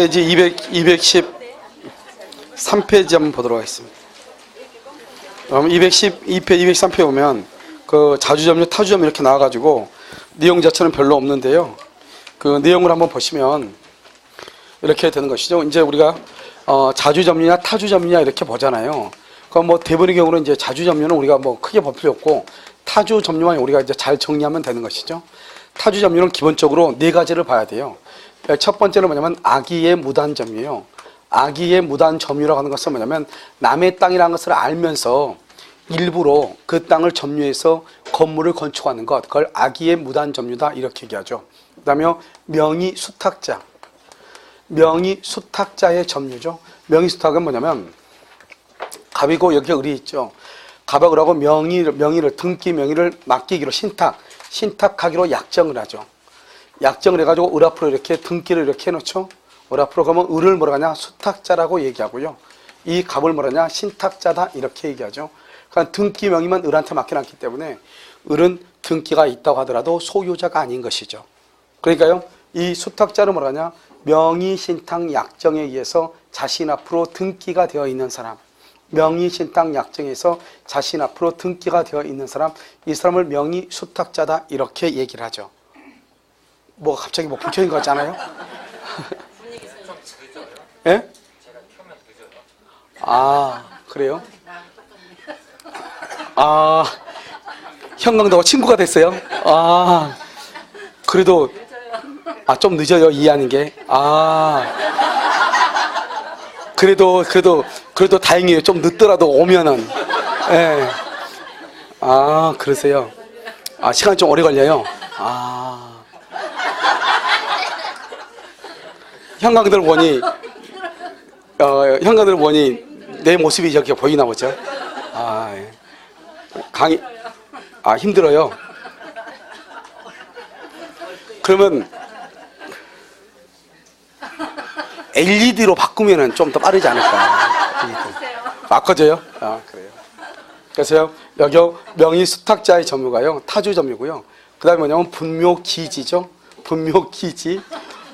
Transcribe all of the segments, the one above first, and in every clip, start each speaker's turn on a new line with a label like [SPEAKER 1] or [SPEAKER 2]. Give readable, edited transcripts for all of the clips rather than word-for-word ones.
[SPEAKER 1] 페이지 213페이지 한번 보도록 하겠습니다. 그럼 212페이지, 213페이지 보면 그 자주점유, 타주점유 이렇게 나와가지고 내용 자체는 별로 없는데요. 그 내용을 한번 보시면 이렇게 되는 것이죠. 이제 우리가 자주점유냐 타주점유냐 이렇게 보잖아요. 그럼 뭐 대부분의 경우는 이제 자주점유는 우리가 뭐 크게 볼 필요 없고 타주점유만 우리가 이제 잘 정리하면 되는 것이죠. 타주점유는 기본적으로 네 가지를 봐야 돼요. 첫 번째는 뭐냐면 악의의 무단점유예요. 악의의 무단점유라고 하는 것은 뭐냐면 남의 땅이라는 것을 알면서 일부러 그 땅을 점유해서 건물을 건축하는 것, 그걸 악의의 무단점유다 이렇게 얘기하죠. 그 다음에 명의수탁자, 명의수탁자의 점유죠. 명의수탁은 뭐냐면 갑이고 여기 을이 있죠. 갑하고 을하고 명의를 등기 명의를 맡기기로 신탁하기로 약정을 하죠. 약정을 해가지고 을 앞으로 이렇게 등기를 이렇게 해놓죠. 을 앞으로 그러면 을을 뭐라 하냐 수탁자라고 얘기하고요. 이 갑을 뭐라 하냐 신탁자다 이렇게 얘기하죠. 그러니까 등기 명의만 을한테 맡겨놨기 때문에 을은 등기가 있다고 하더라도 소유자가 아닌 것이죠. 그러니까요 이 수탁자는 뭐라 하냐 명의신탁 약정에 의해서 자신 앞으로 등기가 되어 있는 사람, 명의신탁 약정에서 자신 앞으로 등기가 되어 있는 사람, 이 사람을 명의수탁자다 이렇게 얘기를 하죠. 뭐 갑자기 뭐 불켜진 것 같잖아요. 예? 아 그래요? 아 형광도가 친구가 됐어요? 아 그래도 좀 늦어요 이해하는 게. 그래도 다행이에요. 좀 늦더라도 오면은. 예. 그러세요. 시간이 좀 오래 걸려요. 형광등을 보니 내 모습이 저렇게 보이나 보죠. 예. 힘들어요. 그러면 LED로 바꾸면은 좀 더 빠르지 않을까. 바꿔줘요? 그래요. 그래서 여기 명의수탁자의 점유가요 타주 점유고요. 그 다음에 뭐냐면 분묘기지죠. 분묘기지.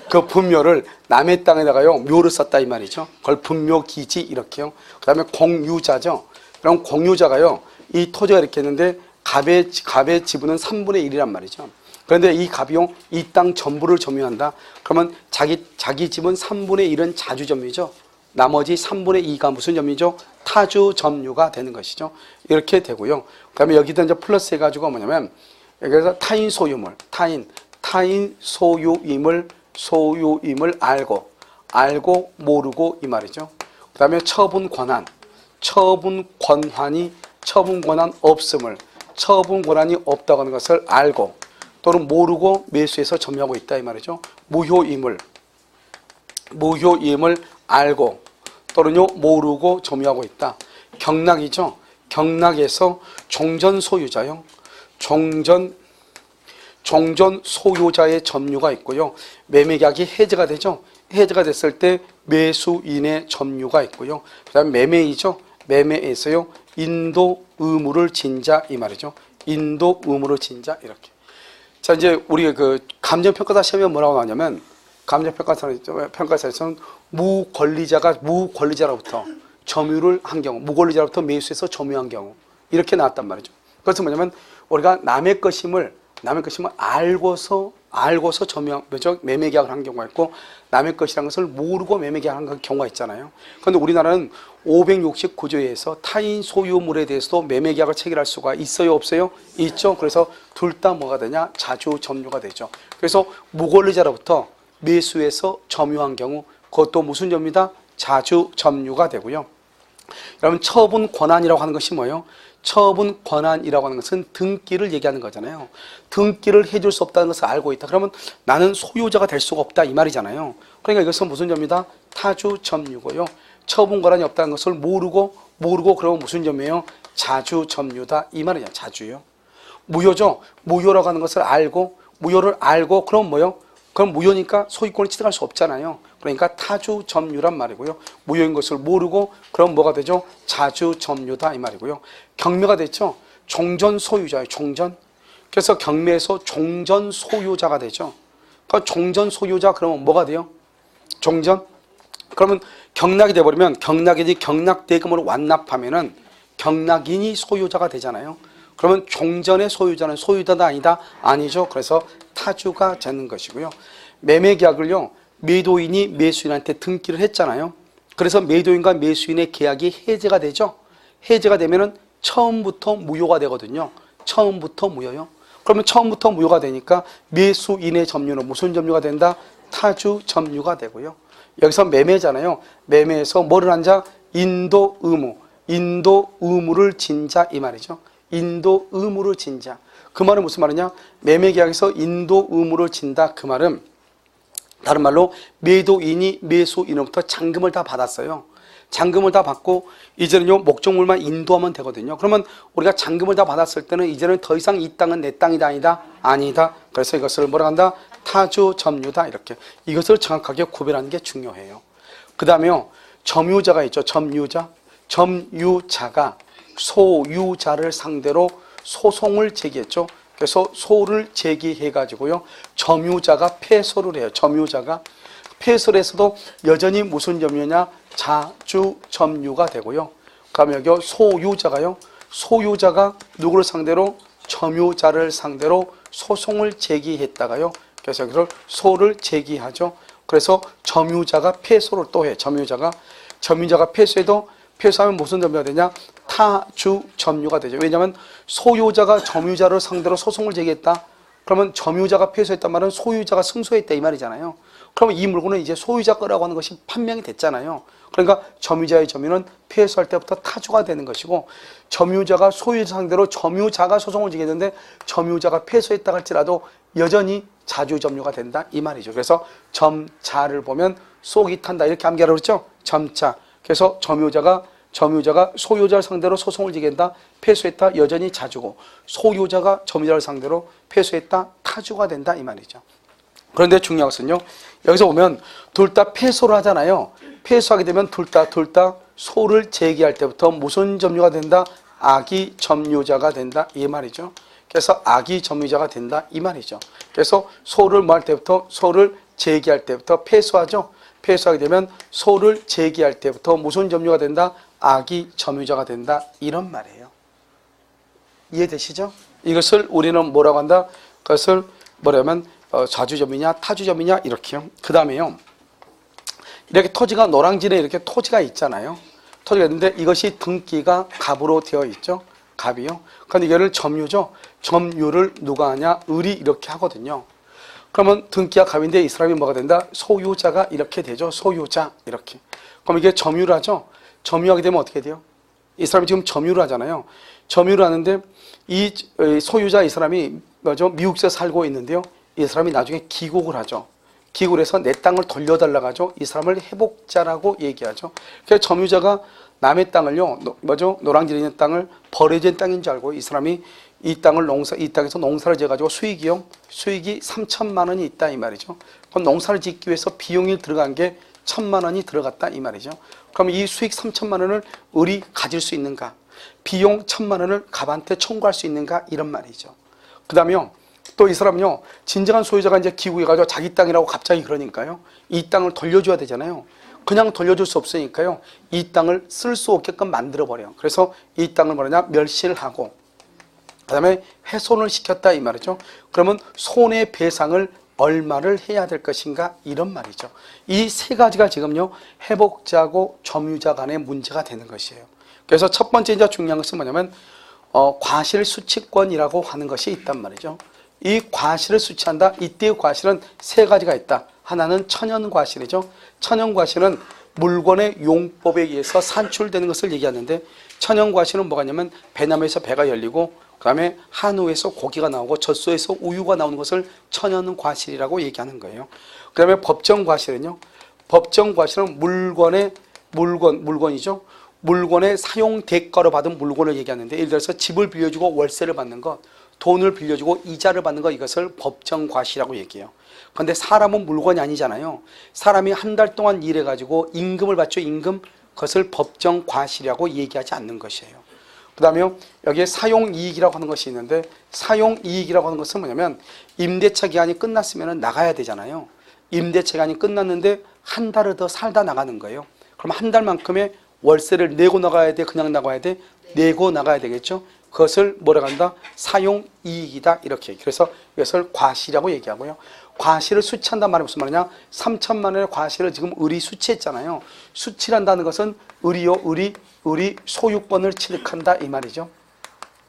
[SPEAKER 1] 그 분묘를 남의 땅에다가요 묘를 썼다 이 말이죠. 그걸 분묘기지 이렇게요. 그 다음에 공유자죠. 그럼 공유자가요 이 토지가 이렇게 있는데 갑의 지분은 3분의 1이란 말이죠. 그런데 이 갑이요 이 땅 전부를 점유한다. 그러면 자기 지분 3분의 1은 자주점유죠. 나머지 3분의 2가 무슨 점유죠? 타주점유가 되는 것이죠. 이렇게 되고요. 그 다음에 여기다 이제 플러스 해가지고 뭐냐면 여기서 타인 소유물, 타인 소유임을 알고 모르고 이 말이죠. 그 다음에 처분 권한, 처분 권한이 처분 권한 없음을, 처분 권한이 없다고 하는 것을 알고 또는 모르고 매수해서 점유하고 있다 이 말이죠. 무효임을 알고 또는요 모르고 점유하고 있다. 경락이죠. 경락에서 종전 소유자요. 종전 소유자의 점유가 있고요. 매매계약이 해제가 되죠. 해제가 됐을 때 매수인의 점유가 있고요. 그 다음에 매매이죠. 매매에서요 인도 의무를 진자 이 말이죠. 인도 의무를 진자 이렇게. 자 이제 우리 그 감정평가사 시험에 뭐라고 나오냐면 감정평가사에서는 무권리자로부터 점유를 한 경우, 무권리자로부터 매수해서 점유한 경우 이렇게 나왔단 말이죠. 그래서 뭐냐면 우리가 남의 것임을 알고서 점유한 매매계약을 한 경우가 있고 남의 것이라는 것을 모르고 매매계약을 한 경우가 있잖아요. 그런데 우리나라는 569조에 의해서 타인 소유물에 대해서도 매매계약을 체결할 수가 있어요 없어요? 있죠. 그래서 둘 다 뭐가 되냐? 자주점유가 되죠. 그래서 무권리자로부터 매수해서 점유한 경우 그것도 무슨 점유다? 자주점유가 되고요. 여러분 처분 권한이라고 하는 것이 뭐예요? 처분 권한이라고 하는 것은 등기를 얘기하는 거잖아요. 등기를 해줄 수 없다는 것을 알고 있다. 그러면 나는 소유자가 될 수가 없다 이 말이잖아요. 그러니까 이것은 무슨 점유다? 타주점유고요. 처분 권한이 없다는 것을 모르고 그러면 무슨 점이에요? 자주점유다 이 말이냐. 자주요. 무효죠. 무효라고 하는 것을 알고 무효를 알고 그럼 뭐요? 그럼 무효니까 소유권을 취득할 수 없잖아요. 그러니까 타주점유란 말이고요. 무효인 것을 모르고 그럼 뭐가 되죠? 자주점유다 이 말이고요. 경매가 됐죠. 종전 소유자예요. 종전. 그래서 경매에서 종전 소유자가 되죠. 그러니까 종전 소유자 그러면 뭐가 돼요? 종전 그러면 경락이 돼버리면 경락인이 경락대금을 완납하면은 경락인이 소유자가 되잖아요. 그러면 종전의 소유자는 소유자다 아니다? 아니죠. 그래서 타주가 되는 것이고요. 매매계약을요, 매도인이 매수인한테 등기를 했잖아요. 그래서 매도인과 매수인의 계약이 해제가 되죠. 해제가 되면은 처음부터 무효가 되거든요. 처음부터 무효요. 그러면 처음부터 무효가 되니까 매수인의 점유는 무슨 점유가 된다? 타주 점유가 되고요. 여기서 매매잖아요. 매매에서 뭐를 한 자? 인도 의무. 인도 의무를 진 자 이 말이죠. 인도 의무를 진 자. 그 말은 무슨 말이냐? 매매계약에서 인도 의무를 진다. 그 말은 다른 말로 매도인이 매수인으로부터 잔금을 다 받았어요. 잔금을 다 받고 이제는요 목적물만 인도하면 되거든요. 그러면 우리가 잔금을 다 받았을 때는 이제는 더 이상 이 땅은 내 땅이다 아니다? 아니다. 그래서 이것을 뭐라 한다? 타주 점유다. 이렇게 이것을 정확하게 구별하는 게 중요해요. 그 다음에요 점유자가 있죠. 점유자. 점유자가 소유자를 상대로 소송을 제기했죠. 그래서 소를 제기해 가지고요 점유자가 패소를 해요. 점유자가 패소를 해서도 여전히 무슨 점유냐? 자주 점유가 되고요. 그다음에 여기 소유자가요. 소유자가 누구를 상대로? 점유자를 상대로 소송을 제기했다가요. 그래서 여기를 소를 제기하죠. 그래서 점유자가 패소를 또 해. 점유자가 패소해도 패소하면 무슨 점유가 되냐? 타주 점유가 되죠. 왜냐하면 소유자가 점유자를 상대로 소송을 제기했다. 그러면 점유자가 패소했단 말은 소유자가 승소했다 이 말이잖아요. 그러면 이 물건은 이제 소유자 거라고 하는 것이 판명이 됐잖아요. 그러니까 점유자의 점유는 패소할 때부터 타주가 되는 것이고 점유자가 소유자 상대로 점유자가 소송을 제기했는데 점유자가 패소했다 할지라도 여전히 자주 점유가 된다 이 말이죠. 그래서 점자를 보면 속이 탄다 이렇게 암기하라고 그랬죠. 점자. 그래서 점유자가 소유자를 상대로 소송을 제기한다. 패소했다. 여전히 자주고 소유자가 점유자를 상대로 패소했다. 타주가 된다 이 말이죠. 그런데 중요한 것은요. 여기서 보면 둘 다 패소를 하잖아요. 패소하게 되면 둘 다 소를 제기할 때부터 무슨 점유가 된다? 악의 점유자가 된다 이 말이죠. 그래서 악의 점유자가 된다 이 말이죠. 그래서 소를 뭐 할 때부터 소를 제기할 때부터 패소하죠. 패소하게 되면 소를 제기할 때부터 무슨 점유가 된다? 악의 점유자가 된다 이런 말이에요. 이해되시죠? 이것을 우리는 뭐라고 한다? 그것을 뭐라면 자주점이냐 타주점이냐 이렇게요. 그 다음에요. 이렇게 토지가 노랑진에 이렇게 토지가 있잖아요. 토지가 있는데 이것이 등기가 갑으로 되어 있죠. 갑이요. 그런데 이거를 점유죠. 점유를 누가 하냐? 을이 이렇게 하거든요. 그러면 등기가 갑인데 이 사람이 뭐가 된다? 소유자가 이렇게 되죠. 소유자 이렇게. 그럼 이게 점유를 하죠. 점유하게 되면 어떻게 돼요? 이 사람이 지금 점유를 하잖아요. 점유를 하는데 이 소유자 이 사람이 뭐죠? 미국에서 살고 있는데요. 이 사람이 나중에 귀국을 하죠. 귀국을 해서 내 땅을 돌려달라고 하죠. 이 사람을 회복자라고 얘기하죠. 그래서 점유자가 남의 땅을요, 뭐죠? 노랑진에 있는 땅을 버려진 땅인 줄 알고 이 사람이 이 땅에서 농사를 지어가지고 수익이 3천만 원이 있다 이 말이죠. 그럼 농사를 짓기 위해서 비용이 들어간 게 1,000만 원이 들어갔다 이 말이죠. 그럼 이 수익 3천만 원을 을이 가질 수 있는가? 비용 1,000만 원을 갑한테 청구할 수 있는가? 이런 말이죠. 그 다음에요. 또 이 사람은요, 진정한 소유자가 이제 기국해가지고 자기 땅이라고 갑자기 그러니까요. 이 땅을 돌려줘야 되잖아요. 그냥 돌려줄 수 없으니까요. 이 땅을 쓸 수 없게끔 만들어버려요. 그래서 이 땅을 뭐냐? 멸시를 하고, 그 다음에 훼손을 시켰다 이 말이죠. 그러면 손해배상을 얼마를 해야 될 것인가? 이런 말이죠. 이 세 가지가 지금요, 회복자하고 점유자 간의 문제가 되는 것이에요. 그래서 첫 번째 이제 중요한 것은 뭐냐면, 과실수취권이라고 하는 것이 있단 말이죠. 이 과실을 수취한다. 이때의 과실은 세 가지가 있다. 하나는 천연과실이죠. 천연과실은 물건의 용법에 의해서 산출되는 것을 얘기하는데 천연과실은 뭐가 있냐면 배나무에서 배가 열리고 그 다음에 한우에서 고기가 나오고 젖소에서 우유가 나오는 것을 천연과실이라고 얘기하는 거예요. 그 다음에 법정과실은요. 법정과실은 물건이죠. 물건의 사용 대가로 받은 물건을 얘기하는데 예를 들어서 집을 빌려주고 월세를 받는 것, 돈을 빌려주고 이자를 받는 것 이것을 법정과실이라고 얘기해요. 그런데 사람은 물건이 아니잖아요. 사람이 한 달 동안 일해가지고 임금을 받죠. 임금. 그것을 법정과실이라고 얘기하지 않는 것이에요. 그 다음에 여기에 사용이익이라고 하는 것이 있는데 사용이익이라고 하는 것은 뭐냐면 임대차 기한이 끝났으면 나가야 되잖아요. 임대 체간이 끝났는데 한 달을 더 살다 나가는 거예요. 그럼 한 달만큼의 월세를 내고 나가야 돼? 그냥 나가야 돼? 내고 나가야 되겠죠. 그것을 뭐라고 한다? 사용이익이다. 이렇게. 그래서 이것을 과시라고 얘기하고요. 과시를 수취한단 말이 무슨 말이냐? 3천만 원의 과시를 지금 을이 수취했잖아요. 수취한다는 것은 을이 소유권을 취득한다 이 말이죠.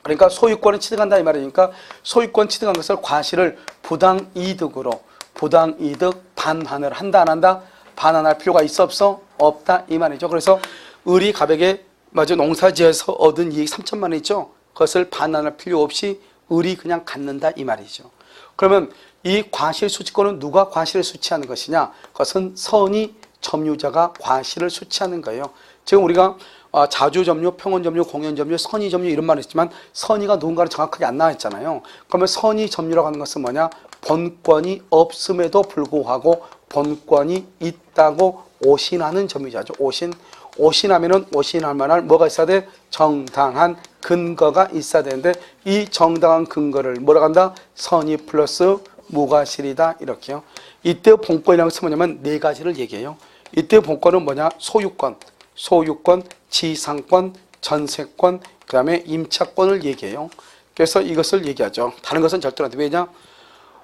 [SPEAKER 1] 그러니까 소유권을 취득한다 이 말이니까 소유권 취득한 것을 과시를 부당이득으로 부당이득 반환을 한다 안 한다? 반환할 필요가 있어 없어? 없다 이 말이죠. 그래서 을이 갑에게 농사지어서 얻은 이익 3천만 원 있죠. 그것을 반환할 필요 없이 을이 그냥 갖는다 이 말이죠. 그러면 이 과실 수취권은 누가 과실을 수취하는 것이냐? 그것은 선의 점유자가 과실을 수취하는 거예요. 지금 우리가 자주점유, 평온점유, 공연점유, 선의점유 이런 말을 했지만 선의가 누군가를 정확하게 안 나왔잖아요. 그러면 선의점유라고 하는 것은 뭐냐? 본권이 없음에도 불구하고 본권이 있다고 오신하는 점유자죠. 오신하면은 오신할 만한 뭐가 있어야 돼? 정당한 근거가 있어야 되는데 이 정당한 근거를 뭐라고 한다? 선의 플러스 무과실이다 이렇게요. 이때 본권이라는 것은 뭐냐면 네 가지를 얘기해요. 이때 본권은 뭐냐? 소유권, 지상권, 전세권, 그 다음에 임차권을 얘기해요. 그래서 이것을 얘기하죠. 다른 것은 절대로 안 돼. 왜냐?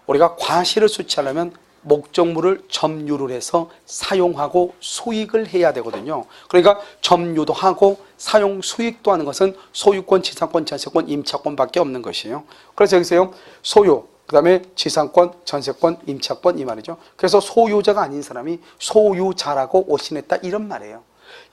[SPEAKER 1] 우리가 과실을 수취하려면 목적물을 점유를 해서 사용하고 수익을 해야 되거든요. 그러니까 점유도 하고 사용 수익도 하는 것은 소유권, 지상권, 전세권, 임차권밖에 없는 것이에요. 그래서 여기서요. 소유, 그 다음에 지상권, 전세권, 임차권 이 말이죠. 그래서 소유자가 아닌 사람이 소유자라고 오신했다 이런 말이에요.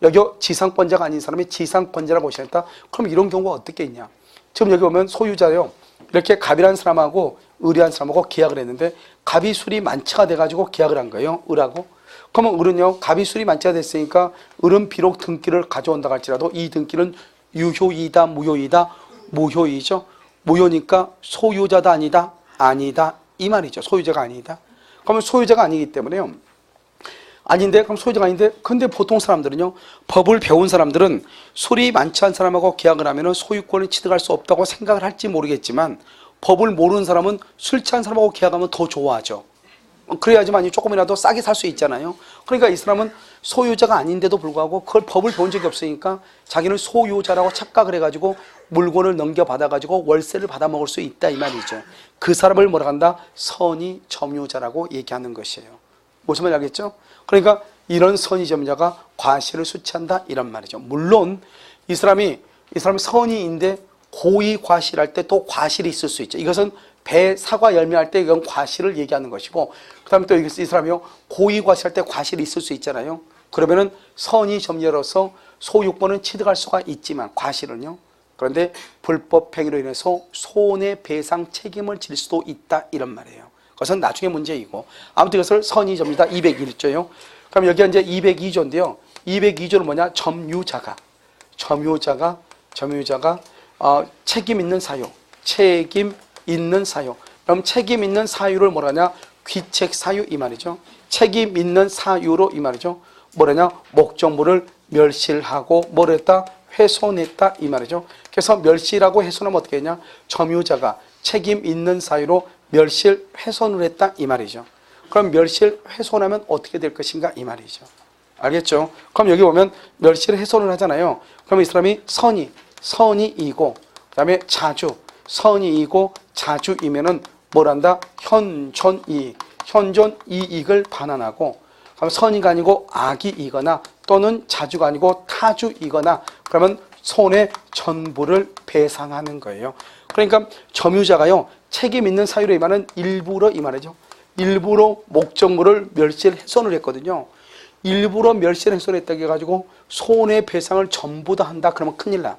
[SPEAKER 1] 여기 지상권자가 아닌 사람이 지상권자라고 오신했다. 그럼 이런 경우가 어떻게 있냐? 지금 여기 보면 소유자요. 이렇게 갑이라는 사람하고 을이라는 사람하고 계약을 했는데 갑이 술이 만취가 돼가지고 계약을 한 거예요. 을하고. 그러면 을은요. 갑이 술이 만취가 됐으니까 을은 비록 등기를 가져온다 할지라도 이 등기는 유효이다 무효이다? 무효이죠. 무효니까 소유자다 아니다? 아니다. 이 말이죠. 소유자가 아니다. 그러면 소유자가 아니기 때문에요. 아닌데 그럼 소유자가 아닌데 근데 보통 사람들은요. 법을 배운 사람들은 술이 만취한 사람하고 계약을 하면은 소유권을 취득할 수 없다고 생각을 할지 모르겠지만 법을 모르는 사람은 술 취한 사람하고 계약하면 더 좋아하죠. 그래야지만 조금이라도 싸게 살 수 있잖아요. 그러니까 이 사람은 소유자가 아닌데도 불구하고 그걸 법을 배운 적이 없으니까 자기는 소유자라고 착각을 해가지고 물건을 넘겨받아가지고 월세를 받아먹을 수 있다 이 말이죠. 그 사람을 뭐라 한다? 선의 점유자라고 얘기하는 것이에요. 무슨 말인지 알겠죠? 그러니까 이런 선의 점유자가 과실을 수취한다 이런 말이죠. 물론 이 사람이 선의인데 고의 과실할 때 또 과실이 있을 수 있죠. 이것은 배, 사과, 열매 할 때 이건 과실을 얘기하는 것이고 그 다음에 또 이 사람이요 고의 과실할 때 과실이 있을 수 있잖아요. 그러면은 선의 점유자로서 소유권은 취득할 수가 있지만 과실은요. 그런데 불법 행위로 인해서 손해배상 책임을 질 수도 있다 이런 말이에요. 그것은 나중에 문제이고 아무튼 이것을 선의 점유자 201조예요. 그럼 여기 이제 202조인데요. 202조는 뭐냐? 점유자가 책임 있는 사유. 그럼 책임 있는 사유를 뭐라냐? 귀책 사유 이 말이죠. 책임 있는 사유로 이 말이죠. 뭐라냐? 목적물을 멸실하고 뭘 했다? 훼손했다 이 말이죠. 그래서 멸실하고 훼손하면 어떻게 했냐? 점유자가 책임 있는 사유로 멸실 훼손을 했다 이 말이죠. 그럼 멸실 훼손하면 어떻게 될 것인가 이 말이죠. 알겠죠? 그럼 여기 보면 멸실 훼손을 하잖아요. 그럼 이 사람이 선의이고 그 다음에 선의이고 자주이면은 뭐란다? 현존이익을 반환하고 그럼 선의가 아니고 악이이거나 또는 자주가 아니고 타주이거나 그러면 손해 전부를 배상하는 거예요. 그러니까 점유자가요 책임 있는 사유로 이 말은 일부러 이 말이죠. 일부러 목적물을 멸실 훼손을 했거든요. 일부러 멸실 훼손했다고 해가지고 손해배상을 전부 다 한다 그러면 큰일 나.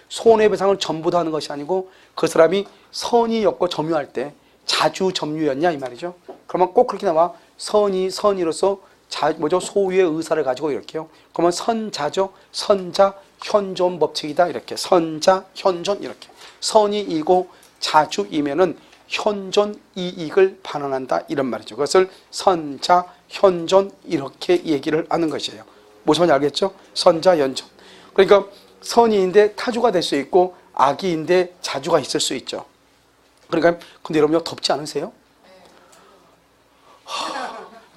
[SPEAKER 1] 손해배상을 전부 다 하는 것이 아니고 그 사람이 선의였고 점유할 때 자주 점유였냐 이 말이죠. 그러면 꼭 그렇게 나와. 선의로서 소유의 의사를 가지고 이렇게요. 그러면 선자죠. 선자 현존 법칙이다 이렇게. 선자 현존 이렇게. 선의이고 자주이면은 현존 이익을 반환한다 이런 말이죠. 그것을 선자 현존 이렇게 얘기를 하는 것이에요. 무슨 말인지 알겠죠? 선자 현존. 그러니까 선의인데 타주가 될 수 있고 악의인데 자주가 있을 수 있죠. 그러니까 근데 여러분 덥지 않으세요?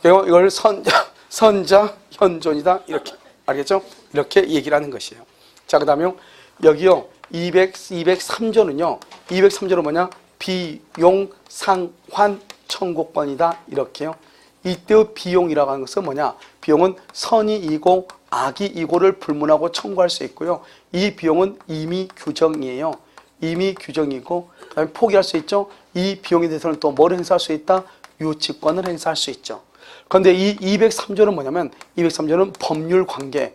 [SPEAKER 1] 그리고 이걸 선자 현존이다. 이렇게. 알겠죠? 이렇게 얘기를 하는 것이에요. 자, 그 다음에 여기요. 203조는요. 203조는 뭐냐? 비용, 상환, 청구권이다. 이렇게요. 이때 비용이라고 하는 것은 뭐냐? 비용은 선이 이고 악이 이고를 불문하고 청구할 수 있고요. 이 비용은 임의 규정이에요. 임의 규정이고 그다음에 포기할 수 있죠. 이 비용에 대해서는 또 뭘 행사할 수 있다? 유치권을 행사할 수 있죠. 그런데 이 203조는 뭐냐면 203조는 법률 관계.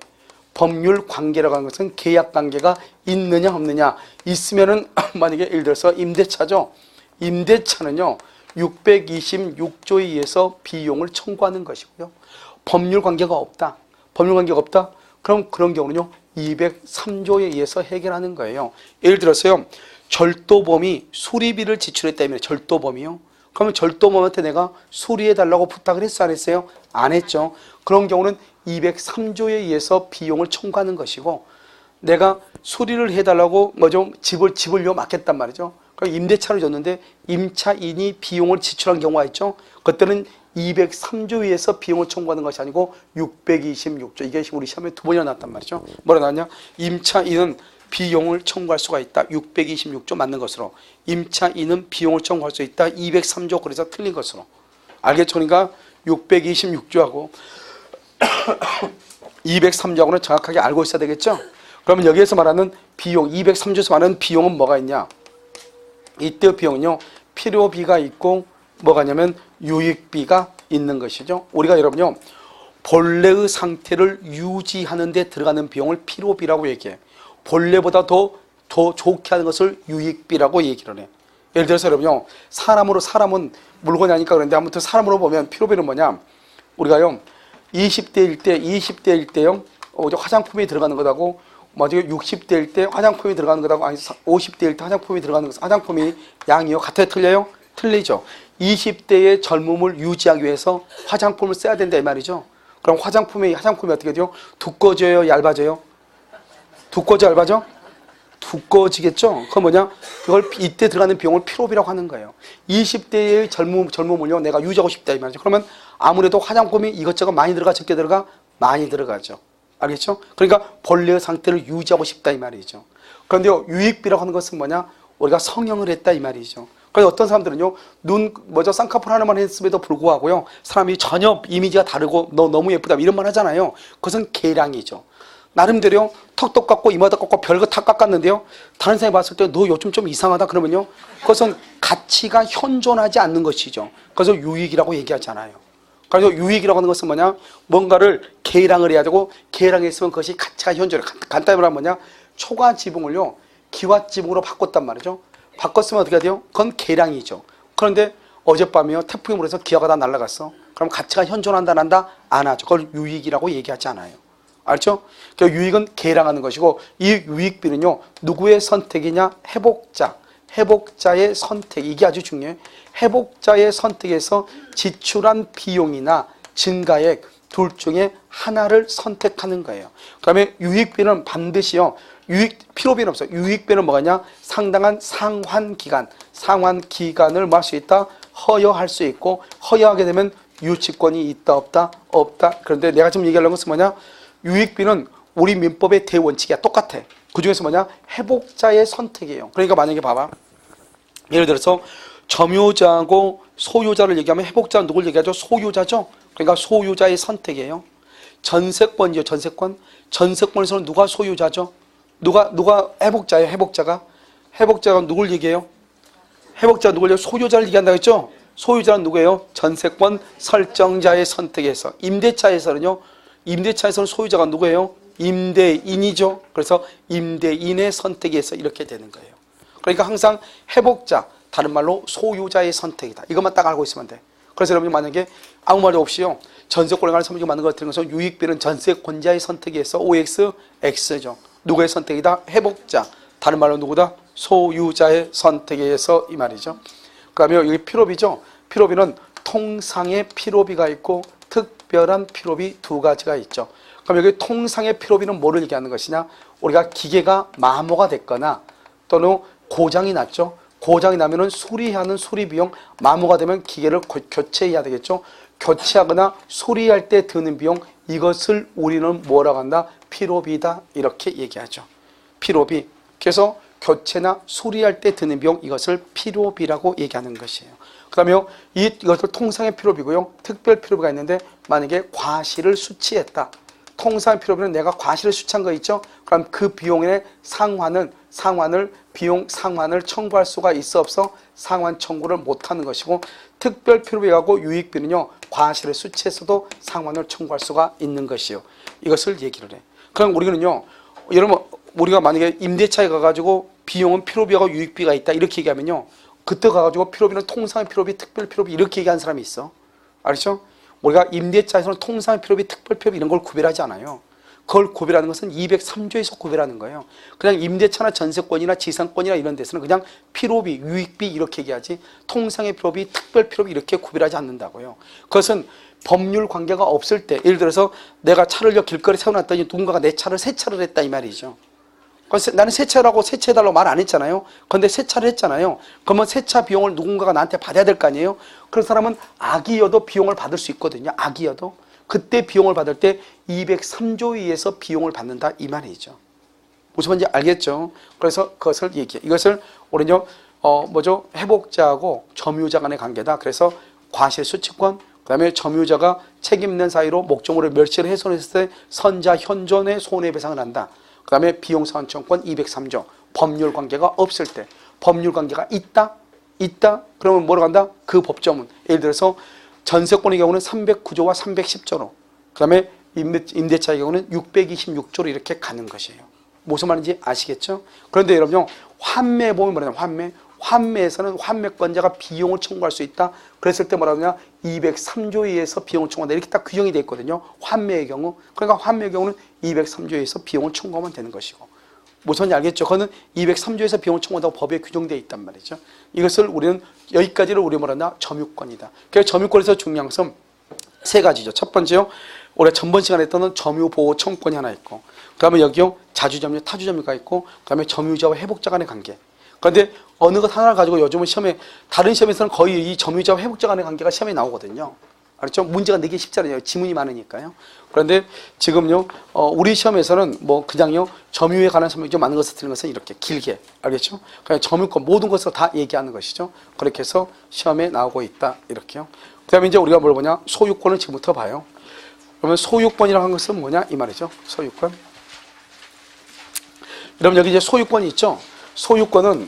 [SPEAKER 1] 법률 관계라고 하는 것은 계약 관계가 있느냐 없느냐. 있으면은 만약에 예를 들어서 임대차죠. 임대차는요. 626조에 의해서 비용을 청구하는 것이고요. 법률 관계가 없다. 법률 관계가 없다. 그럼 그런 경우는요. 203조에 의해서 해결하는 거예요. 예를 들어서요. 절도범이 수리비를 지출했다면 절도범이요. 그러면 절도범한테 내가 수리해달라고 부탁을 했어 안 했어요? 안 했죠. 그런 경우는 203조에 의해서 비용을 청구하는 것이고 내가 수리를 해달라고 뭐죠? 집을요 맡겼단 말이죠. 그럼 임대차를 줬는데 임차인이 비용을 지출한 경우가 있죠. 그때는 203조에 의해서 비용을 청구하는 것이 아니고 626조. 이게 우리 시험에 두 번이나 나왔단 말이죠. 뭐라 나왔냐? 임차인은 비용을 청구할 수가 있다. 626조 맞는 것으로. 임차인은 비용을 청구할 수 있다. 203조 그래서 틀린 것으로. 알겠죠? 그러니까 626조하고 203조하고는 정확하게 알고 있어야 되겠죠? 그러면 여기에서 말하는 비용, 203조에서 말하는 비용은 뭐가 있냐? 이때 비용은요. 필요비가 있고 뭐가 있냐면 유익비가 있는 것이죠. 우리가 여러분요. 본래의 상태를 유지하는 데 들어가는 비용을 필요비라고 얘기해. 본래보다 더 좋게 하는 것을 유익비라고 얘기를 해. 예를 들어서 여러분요. 사람은 물건이 아니까 그런데 아무튼 사람으로 보면 필요비는 뭐냐. 우리가요. 20대일 때요. 화장품이 들어가는 것하고 맞아요. 60대일 때 화장품이 들어가는 것하고 아니 50대일 때 화장품이 들어가는 것 화장품이 양이요. 같아요? 틀려요? 틀리죠. 20대의 젊음을 유지하기 위해서 화장품을 써야 된다 이 말이죠. 그럼 화장품이 어떻게 돼요? 두꺼워져요? 얇아져요? 두꺼워져 얇아져? 두꺼워지겠죠? 그건 뭐냐? 그걸 이때 들어가는 비용을 필요비라고 하는 거예요. 20대의 젊음을요 내가 유지하고 싶다 이 말이죠. 그러면 아무래도 화장품이 이것저것 많이 들어가 적게 들어가? 많이 들어가죠. 알겠죠? 그러니까 본래의 상태를 유지하고 싶다 이 말이죠. 그런데 유익비라고 하는 것은 뭐냐? 우리가 성형을 했다 이 말이죠. 그래서 어떤 사람들은요 쌍꺼풀 하나만 했음에도 불구하고요 사람이 전혀 이미지가 다르고 너 너무 예쁘다 이런 말 하잖아요. 그것은 계량이죠. 나름대로 턱도 깎고 이마도 깎고 별거 다 깎았는데요 다른 사람이 봤을 때 너 요즘 좀 이상하다 그러면요 그것은 가치가 현존하지 않는 것이죠. 그래서 유익이라고 얘기하잖아요. 그래서 유익이라고 하는 것은 뭐냐? 뭔가를 계량을 해야 되고 계량했으면 그것이 가치가 현존해. 간단히 말하면 뭐냐? 초과 지붕을요 기와 지붕으로 바꿨단 말이죠. 바꿨으면 어떻게 해야 돼요? 그건 계량이죠. 그런데 어젯밤에요 태풍이 불어서 기와가 다 날아갔어. 그럼 가치가 현존한다 난다? 안 하죠. 그걸 유익이라고 얘기하지 않아요. 알죠? 그러니까 유익은 계량하는 것이고 이 유익비는요 누구의 선택이냐? 회복자의 선택. 이게 아주 중요해요. 회복자의 선택에서 지출한 비용이나 증가액 둘 중에 하나를 선택하는 거예요. 그 다음에 유익비는 반드시요 필요비는 없어요. 유익비는 뭐가냐? 상당한 상환기간을 뭐 할 수 있다? 허여할 수 있고 허여하게 되면 유치권이 있다 없다? 없다. 그런데 내가 지금 얘기하려는 것은 뭐냐? 유익비는 우리 민법의 대원칙이야. 똑같아. 그 중에서 뭐냐? 회복자의 선택이에요. 그러니까 만약에 봐봐. 예를 들어서 점유자하고 소유자를 얘기하면 회복자는 누굴 얘기하죠? 소유자죠. 그러니까 소유자의 선택이에요. 전세권이죠. 전세권에서는 누가 소유자죠? 누가 회복자예요? 회복자가 누굴 얘기해요? 회복자가 누굴 얘기해요? 소유자를 얘기한다고 했죠? 소유자는 누구예요? 전세권 설정자의 선택에서. 임대차에서는 소유자가 누구예요? 임대인이죠. 그래서 임대인의 선택에서 이렇게 되는 거예요. 그러니까 항상 회복자, 다른 말로 소유자의 선택이다. 이것만 딱 알고 있으면 돼. 그래서 여러분이 만약에 아무 말이 없이요 전세권에 관한 선물을 만든 것 같은 것은 유익비는 전세권자의 선택에서 OX, X죠. 누구의 선택이다? 회복자. 다른 말로 누구다? 소유자의 선택에 의해서 이 말이죠. 그 다음에 여기 필요비죠. 필요비는 통상의 필요비가 있고 특별한 필요비 두 가지가 있죠. 그럼 여기 통상의 필요비는 뭐를 얘기하는 것이냐? 우리가 기계가 마모가 됐거나 또는 고장이 났죠. 고장이 나면은 수리하는 수리비용, 마모가 되면 기계를 교체해야 되겠죠. 교체하거나 수리할 때 드는 비용, 이것을 우리는 뭐라고 한다? 필요비다. 이렇게 얘기하죠. 필요비. 그래서 교체나 수리할 때 드는 비용, 이것을 필요비라고 얘기하는 것이에요. 그 다음에 이것을 통상의 필요비고요. 특별 필요비가 있는데 만약에 과실을 수취했다. 통상 필요비는 내가 과실을 수취한 거 있죠? 그럼 그 비용의 비용 상환을 청구할 수가 있어 없어? 상환 청구를 못하는 것이고, 특별 필요비하고 유익비는요, 과실을 수취했어도 상환을 청구할 수가 있는 것이요. 이것을 얘기를 해. 그럼 우리는요, 여러분, 우리가 만약에 임대차에 가가지고 비용은 필요비하고 유익비가 있다 이렇게 얘기하면요, 그때 가가지고 필요비는 통상의 필요비, 특별 필요비 이렇게 얘기하는 사람이 있어. 알죠? 우리가 임대차에서는 통상의 필요비, 특별 필요비 이런 걸 구별하지 않아요. 그걸 구별하는 것은 203조에서 구별하는 거예요. 그냥 임대차나 전세권이나 지상권이나 이런 데서는 그냥 필요비, 유익비 이렇게 얘기하지, 통상의 필요비, 특별 필요비 이렇게 구별하지 않는다고요. 그것은 법률 관계가 없을 때, 예를 들어서 내가 차를 길거리에 세워놨더니 누군가가 내 차를 세차를 했다 이 말이죠. 나는 세차라고 세차해달라고 말 안 했잖아요. 그런데 세차를 했잖아요. 그러면 세차 비용을 누군가가 나한테 받아야 될 거 아니에요. 그런 사람은 악의여도 비용을 받을 수 있거든요. 악의여도. 그때 비용을 받을 때 203조에 의해서 비용을 받는다 이 말이죠. 무슨 말인지 알겠죠? 그래서 그것을 얘기해. 이것을 우리는요, 회복자하고 점유자 간의 관계다. 그래서 과실 수취권, 그 다음에 점유자가 책임 있는 사유로 목적물을 멸실을 훼손했을 때 선자 현존의 손해배상을 한다. 그 다음에 비용상환청구권 203조. 법률 관계가 없을 때. 법률 관계가 있다? 그러면 뭐라고 한다? 그 법조문. 예를 들어서 전세권의 경우는 309조와 310조로, 그 다음에 임대차의 경우는 626조로 이렇게 가는 것이에요. 무슨 말인지 아시겠죠? 그런데 여러분요, 환매 보면 뭐냐면 환매에서는 환매권자가 비용을 청구할 수 있다. 그랬을 때 뭐라 그러냐? 203조에 의해서 비용을 청구한다. 이렇게 딱 규정이 되어 있거든요. 환매의 경우. 그러니까 환매의 경우는 203조에 의해서 비용을 청구하면 되는 것이고. 무슨 말인지 알겠죠? 그거는 203조에서 비용을 청구한다고 법에 규정되어 있단 말이죠. 이것을 우리는 여기까지를 우리 뭐라나? 점유권이다. 그래서 점유권에서 중요한 것은 세 가지죠. 첫 번째요, 우리가 전번 시간에 했던 점유보호 청구권이 하나 있고, 그 다음에 여기요, 자주점유, 타주점유가 있고, 그 다음에 점유자와 회복자 간의 관계. 그런데 어느 것 하나를 가지고 요즘은 시험에, 다른 시험에서는 거의 이 점유자와 회복자 간의 관계가 시험에 나오거든요. 알았죠? 문제가 내기 쉽잖아요. 지문이 많으니까요. 그런데 지금요, 우리 시험에서는 뭐 그냥요, 점유에 관한 설명이 좀 많은 것을 드리는 것은 이렇게 길게, 알겠죠? 그냥 점유권 모든 것을 다 얘기하는 것이죠. 그렇게 해서 시험에 나오고 있다. 이렇게요. 그 다음에 이제 우리가 뭘 보냐? 소유권을 지금부터 봐요. 그러면 소유권이라고 하는 것은 뭐냐? 이 말이죠. 소유권. 여러분 여기 이제 소유권이 있죠? 소유권은요,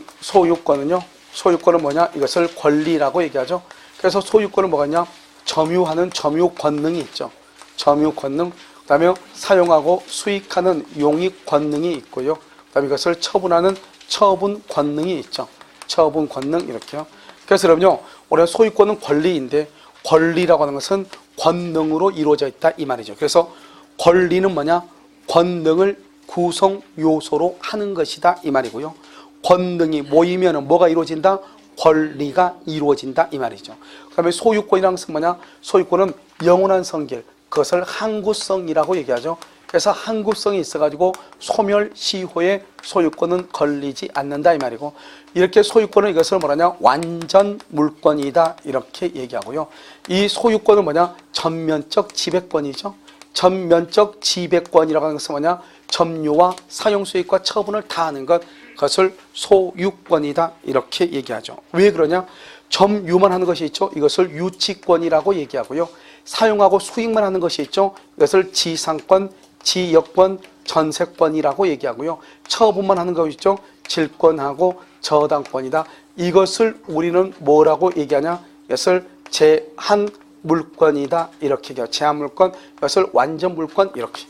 [SPEAKER 1] 소유권은 뭐냐? 이것을 권리라고 얘기하죠. 그래서 소유권은 뭐가 있냐? 점유하는 점유 권능이 있죠. 점유 권능. 그 다음에 사용하고 수익하는 용익 권능이 있고요. 그 다음에 이것을 처분하는 처분 권능이 있죠. 처분 권능 이렇게요. 그래서 여러분요, 우리가 소유권은 권리인데 권리라고 하는 것은 권능으로 이루어져 있다 이 말이죠. 그래서 권리는 뭐냐? 권능을 구성 요소로 하는 것이다 이 말이고요. 권능이 모이면 뭐가 이루어진다? 권리가 이루어진다 이 말이죠. 그 다음에 소유권이라는 것은 뭐냐? 소유권은 영원한 성질, 그것을 항구성이라고 얘기하죠. 그래서 항구성이 있어가지고 소멸시효에 소유권은 걸리지 않는다 이 말이고, 이렇게 소유권은 이것을 뭐라냐? 완전 물권이다 이렇게 얘기하고요. 이 소유권은 뭐냐? 전면적 지배권이죠. 전면적 지배권이라고 하는 것은 뭐냐? 점유와 사용 수익과 처분을 다 하는 것, 그것을 소유권이다 이렇게 얘기하죠. 왜 그러냐? 점유만 하는 것이 있죠. 이것을 유치권이라고 얘기하고요. 사용하고 수익만 하는 것이 있죠. 이것을 지상권, 지역권, 전세권이라고 얘기하고요. 처분만 하는 것이 있죠. 질권하고 저당권이다. 이것을 우리는 뭐라고 얘기하냐? 이것을 제한물권이다 이렇게 얘기하죠. 제한물권, 이것을 완전물권 이렇게.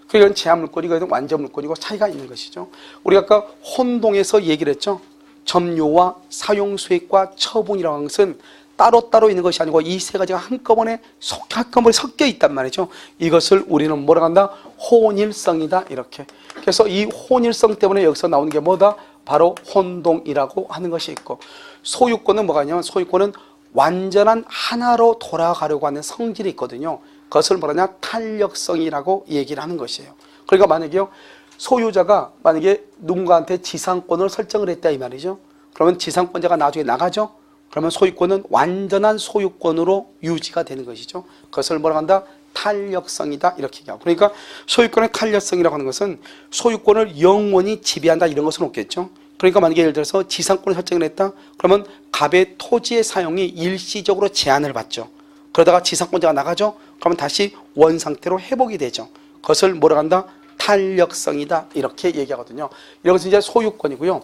[SPEAKER 1] 그러니까 제한물권이고 완전물권이고 차이가 있는 것이죠. 우리가 아까 혼동해서 얘기를 했죠. 점유와 사용수익과 처분이라고 하는 것은 따로따로 있는 것이 아니고 이 세 가지가 한꺼번에 섞여 있단 말이죠. 이것을 우리는 뭐라고 한다? 혼일성이다 이렇게. 그래서 이 혼일성 때문에 여기서 나오는 게 뭐다? 바로 혼동이라고 하는 것이 있고, 소유권은 뭐가 있냐면 소유권은 완전한 하나로 돌아가려고 하는 성질이 있거든요. 그것을 뭐라냐? 탄력성이라고 얘기를 하는 것이에요. 그러니까 만약에요, 소유자가 만약에 누군가한테 지상권을 설정을 했다 이 말이죠. 그러면 지상권자가 나중에 나가죠. 그러면 소유권은 완전한 소유권으로 유지가 되는 것이죠. 그것을 뭐라고 한다? 탄력성이다 이렇게 얘기하고. 그러니까 소유권의 탄력성이라고 하는 것은 소유권을 영원히 지배한다 이런 것은 없겠죠. 그러니까 만약에 예를 들어서 지상권을 설정을 했다 그러면 갑의 토지의 사용이 일시적으로 제한을 받죠. 그러다가 지상권자가 나가죠. 그러면 다시 원상태로 회복이 되죠. 그것을 뭐라고 한다? 탄력성이다 이렇게 얘기하거든요. 이것은 이제 소유권이고요.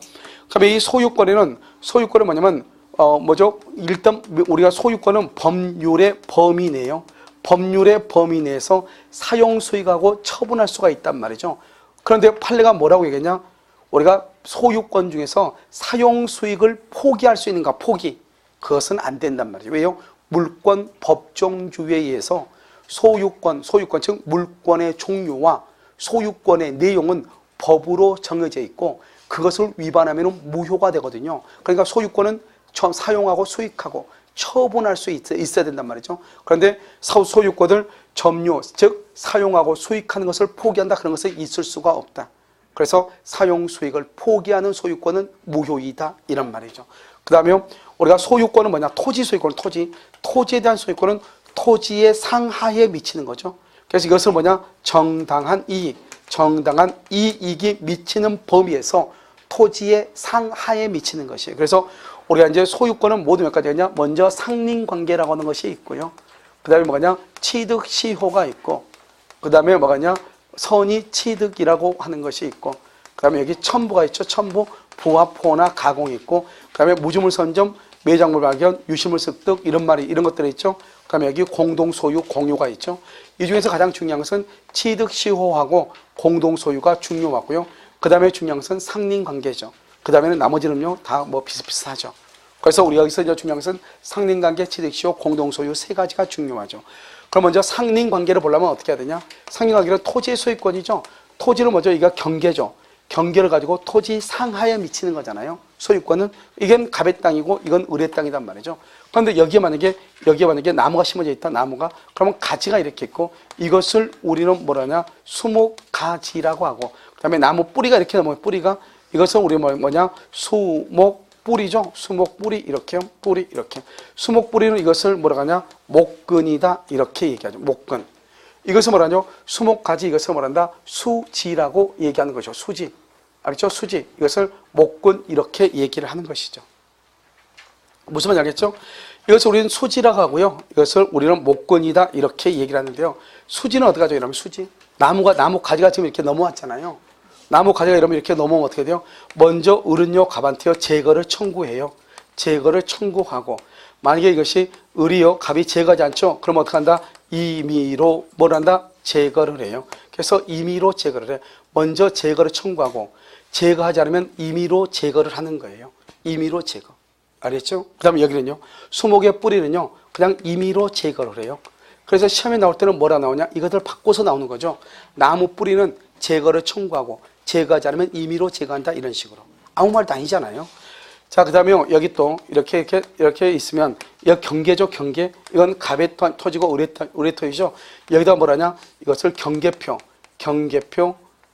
[SPEAKER 1] 그러면 이 소유권은 뭐냐면 일단 우리가 소유권은 법률의 범위 내요. 법률의 범위 내에서 사용 수익하고 처분할 수가 있단 말이죠. 그런데 판례가 뭐라고 얘기했냐? 우리가 소유권 중에서 사용 수익을 포기할 수 있는가? 포기. 그것은 안 된단 말이죠. 왜요? 물권 법정주의에 의해서 소유권 즉 물권의 종류와 소유권의 내용은 법으로 정해져 있고 그것을 위반하면 무효가 되거든요. 그러니까 소유권은 사용하고 수익하고 처분할 수 있어야 된단 말이죠. 그런데 소유권을 점유 즉 사용하고 수익하는 것을 포기한다 그런 것은 있을 수가 없다. 그래서 사용 수익을 포기하는 소유권은 무효이다 이런 말이죠. 그 다음에 우리가 소유권은 뭐냐? 토지 소유권은 토지에 대한 소유권은 토지의 상하에 미치는 거죠. 그래서 이것을 뭐냐? 정당한 이익이 미치는 범위에서 토지의 상하에 미치는 것이에요. 그래서 우리가 이제 소유권은 모두 몇 가지냐? 먼저 상린관계라고 하는 것이 있고요. 그 다음에 뭐냐? 취득시효가 있고, 그 다음에 뭐냐? 선의취득이라고 하는 것이 있고, 그 다음에 여기 첨부가 있죠. 첨부, 부합, 포나 가공이 있고, 그 다음에 무주물 선점, 매장물 발견, 유실물 습득 이런 것들이 있죠. 그 다음에 여기 공동소유, 공유가 있죠. 이 중에서 가장 중요한 것은 취득시효하고 공동소유가 중요하고요. 그 다음에 중요한 것은 상린관계죠. 그 다음에는 나머지는요 다 비슷비슷하죠. 그래서 우리가 여기서 이제 중요한 것은 상린관계, 취득시효, 공동소유 세 가지가 중요하죠. 그럼 먼저 상린관계를 보려면 어떻게 해야 되냐? 상린관계는 토지의 소유권이죠. 토지를 먼저 이거 경계죠. 경계를 가지고 토지 상하에 미치는 거잖아요. 소유권은 이건 갑의 땅이고 이건 을의 땅이란 말이죠. 그런데 여기에 만약에 나무가 심어져 있다. 나무가 그러면 가지가 이렇게 있고 이것을 우리는 뭐라냐? 수목가지라고 하고 그다음에 나무 뿌리가 이렇게 나오면 뿌리가 이것은 우리 뭐냐? 수목뿌리죠. 수목뿌리 이렇게 뿌리 이렇게 수목뿌리는 이것을 뭐라고 하냐? 목근이다 이렇게 얘기하죠. 목근. 이것을 뭐라뇨? 수목가지 이것을 뭐란다? 수지라고 얘기하는 것이죠. 수지. 알겠죠? 수지. 이것을 목근 이렇게 얘기를 하는 것이죠. 무슨 말인지 알겠죠? 이것을 우리는 수지라고 하고요. 이것을 우리는 목근이다 이렇게 얘기를 하는데요. 수지는 어떻게 하죠? 이러면 수지. 나무 가지가 지금 이렇게 넘어왔잖아요. 나무 가지가 이러면 이렇게 넘어오면 어떻게 돼요? 먼저 을은요, 갑한테요, 제거를 청구해요. 제거를 청구하고 만약에 이것이 을이요, 갑이 제거하지 않죠? 그럼 어떻게 한다? 임의로 뭘 한다? 제거를 해요. 그래서 임의로 제거를 해. 먼저 제거를 청구하고 제거하지 않으면 임의로 제거를 하는 거예요. 임의로 제거. 알겠죠? 그 다음에 여기는요. 수목의 뿌리는요. 그냥 임의로 제거를 해요. 그래서 시험에 나올 때는 뭐라 나오냐? 이것을 바꿔서 나오는 거죠. 나무 뿌리는 제거를 청구하고 제거하지 않으면 임의로 제거한다. 이런 식으로. 아무 말도 아니잖아요. 자, 그 다음에 여기 또 이렇게 있으면 여기 경계죠, 경계. 이건 갑의 토지고 을의 토지죠. 여기다 뭐라냐? 이것을 경계표,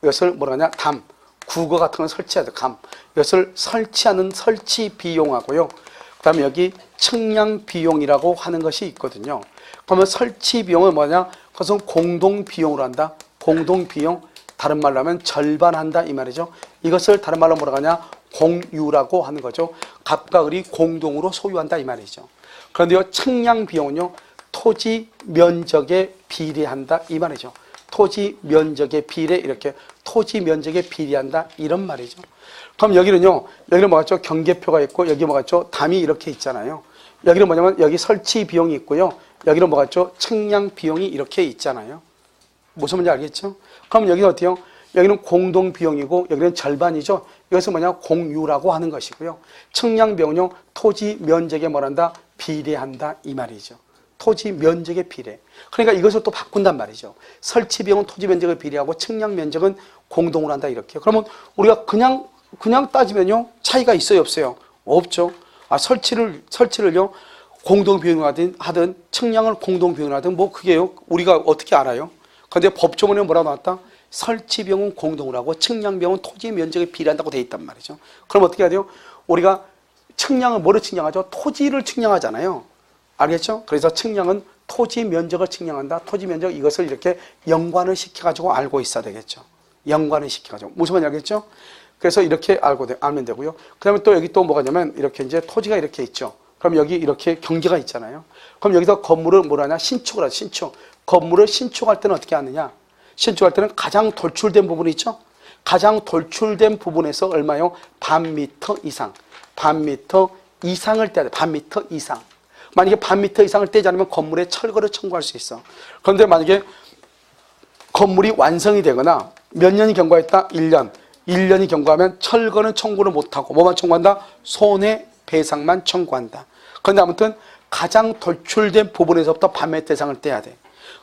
[SPEAKER 1] 이것을 뭐라냐? 담, 국어 같은 걸 설치하죠, 감. 이것을 설치하는 설치 비용하고요. 그 다음에 여기 측량 비용이라고 하는 것이 있거든요. 그러면 설치 비용은 뭐냐? 그것은 공동 비용으로 한다. 공동 비용. 다른 말로 하면 절반한다 이 말이죠. 이것을 다른 말로 뭐라고 하냐? 공유라고 하는 거죠. 갑과 을이 공동으로 소유한다 이 말이죠. 그런데요, 측량 비용은요, 토지 면적에 비례한다 이 말이죠. 토지 면적에 비례 이렇게 토지 면적에 비례한다 이런 말이죠. 그럼 여기는 뭐겠죠? 경계표가 있고 여기 뭐겠죠? 담이 이렇게 있잖아요. 여기는 뭐냐면 여기 설치 비용이 있고요. 여기는 뭐겠죠? 측량 비용이 이렇게 있잖아요. 무슨 말인지 알겠죠? 그럼 여기는 어때요? 여기는 공동 비용이고 여기는 절반이죠. 이것은 뭐냐? 공유라고 하는 것이고요. 측량 비용은요, 토지 면적에 뭐란다? 비례한다 이 말이죠. 토지 면적에 비례. 그러니까 이것을 또 바꾼단 말이죠. 설치 비용은 토지 면적에 비례하고 측량 면적은 공동으로 한다 이렇게. 그러면 우리가 그냥 따지면요, 차이가 있어요, 없어요? 없죠. 설치를요, 공동 비용을 하든 측량을 공동 비용을 하든 뭐 그게요, 우리가 어떻게 알아요? 그런데 법조문에 뭐라고 나왔다? 설치 비용은 공동으로 하고 측량 비용은 토지 면적에 비례한다고 돼 있단 말이죠. 그럼 어떻게 해야 돼요? 우리가 측량을 뭐로 측량하죠? 토지를 측량하잖아요. 알겠죠? 그래서 측량은 토지 면적을 측량한다. 토지 면적 이것을 이렇게 연관을 시켜가지고 알고 있어야 되겠죠. 연관을 시켜가지고. 무슨 말인지 알겠죠? 그래서 이렇게 알면 되고요. 그 다음에 또 여기 또 뭐가 있냐면 이렇게 이제 토지가 이렇게 있죠. 그럼 여기 이렇게 경계가 있잖아요. 그럼 여기서 건물을 뭐라 하냐? 신축을 하죠. 신축. 건물을 신축할 때는 어떻게 하느냐? 신축할 때는 가장 돌출된 부분이 있죠. 가장 돌출된 부분에서 얼마요? 반 미터 이상. 반 미터 이상을 떼야 돼. 반 미터 이상. 만약에 반 미터 이상을 떼지 않으면 건물에 철거를 청구할 수 있어. 그런데 만약에 건물이 완성이 되거나 몇 년이 경과했다? 1년. 1년이 경과하면 철거는 청구를 못하고 뭐만 청구한다? 손해배상만 청구한다. 그런데 아무튼 가장 돌출된 부분에서부터 반 미터 이상을 떼야 돼.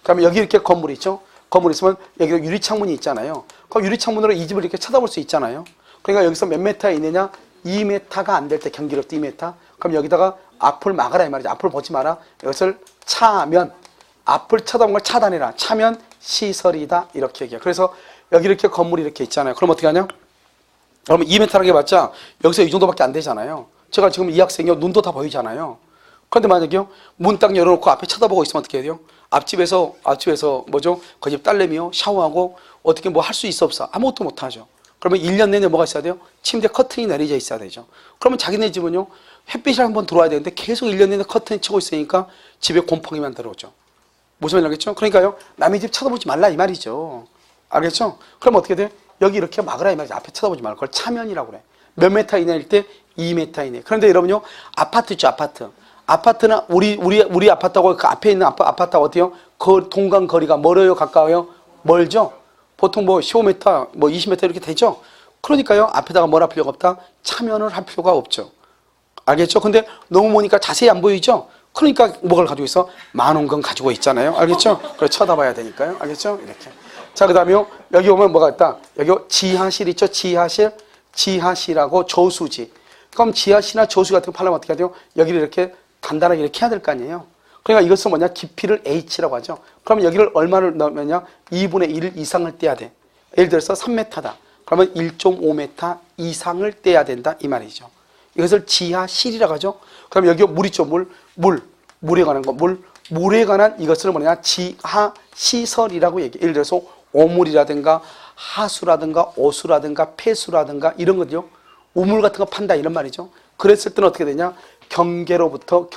[SPEAKER 1] 그러면 여기 이렇게 건물이 있죠? 건물이 있으면 여기 유리창문이 있잖아요. 그럼 유리창문으로 이 집을 이렇게 쳐다볼 수 있잖아요. 그러니까 여기서 몇 미터 있느냐? 2m가 안 될 때 경계로부터 2m. 그럼 여기다가 앞을 막아라 이 말이죠. 앞을 보지 마라. 이것을 차면 앞을 쳐다본 걸 차단해라. 차면 시설이다 이렇게 얘기해요. 그래서 여기 이렇게 건물이 이렇게 있잖아요. 그럼 어떻게 하냐? 그러면 2m라고 해봤자 여기서 이 정도밖에 안 되잖아요. 제가 지금 이 학생이요 눈도 다 보이잖아요. 그런데 만약에요 문 딱 열어놓고 앞에 쳐다보고 있으면 어떻게 해야 돼요? 앞집에서 뭐죠? 그 집 딸내미요 샤워하고 어떻게 뭐 할 수 있어 없어? 아무것도 못하죠. 그러면 1년 내내 뭐가 있어야 돼요? 침대 커튼이 내려져 있어야 되죠. 그러면 자기네 집은요 햇빛이 한번 들어와야 되는데 계속 1년 내내 커튼이 치고 있으니까 집에 곰팡이만 들어오죠. 무슨 말인지 알겠죠? 그러니까요 남의 집 쳐다보지 말라 이 말이죠. 알겠죠? 그럼 어떻게 돼요? 여기 이렇게 막으라 이 말이죠. 앞에 쳐다보지 말고 그걸 차면이라고 그래. 몇 미터 이내일 때 2m 이내. 그런데 여러분요 아파트 있죠 아파트. 아파트는 우리 아파트하고 그 앞에 있는 아파트가 어때요? 그 동간 거리가 멀어요 가까워요? 멀죠? 보통 뭐 15m, 뭐 20m 이렇게 되죠? 그러니까요 앞에다가 뭘 할 필요가 없다? 차면을 할 필요가 없죠. 알겠죠? 근데 너무 모니까 자세히 안 보이죠? 그러니까 뭐를 가지고 있어? 만원경 가지고 있잖아요. 알겠죠? 그걸 쳐다봐야 되니까요. 알겠죠? 이렇게. 자, 그 다음에요. 여기 오면 뭐가 있다? 여기 지하실 있죠? 지하실. 지하실하고 저수지. 그럼 지하실이나 저수지 같은 거 팔려면 어떻게 해야 돼요? 여기를 이렇게 단단하게 이렇게 해야 될 거 아니에요? 그러니까 이것은 뭐냐? 깊이를 H라고 하죠. 그러면 여기를 얼마를 넣으면요? 2분의 1 이상을 떼야 돼. 예를 들어서 3m다. 그러면 1.5m 이상을 떼야 된다. 이 말이죠. 이것을 지하실이라고 하죠. 그럼 여기 물 있죠? 물에 관한 거. 물에 관한 이것을 뭐냐? 지하시설이라고 얘기해. 예를 들어서 오물이라든가 하수라든가 오수라든가 폐수라든가 이런 거죠. 우물 같은 거 판다 이런 말이죠. 그랬을 때는 어떻게 되냐? 경계로부터